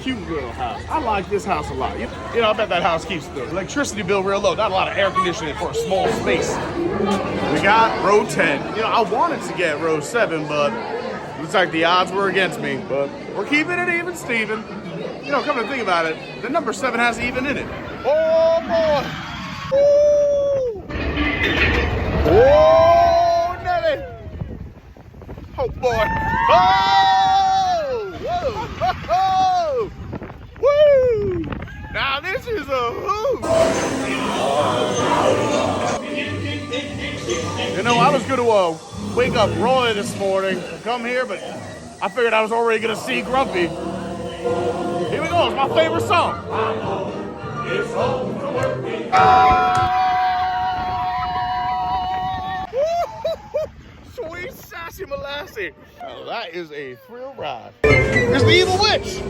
cute little house. I like this house a lot. You know, I bet that house keeps the electricity bill real low. Not a lot of air conditioning for a small space. We got row 10. You know, I wanted to get row 7, but looks like the odds were against me. But we're keeping it even, Steven. You know, come to think about it, the number 7 has even in it. Oh, boy. Woo! Oh, Nelly. Oh, boy. Oh! Whoa! Oh! Woo! Now, this is a hoot. You know, I was going to wake up Roy this morning to come here, but I figured I was already going to see Grumpy. Here we go, it's my favorite song. It's home to work me. Sweet sassy molasses. Oh, that is a thrill ride. It's the evil witch.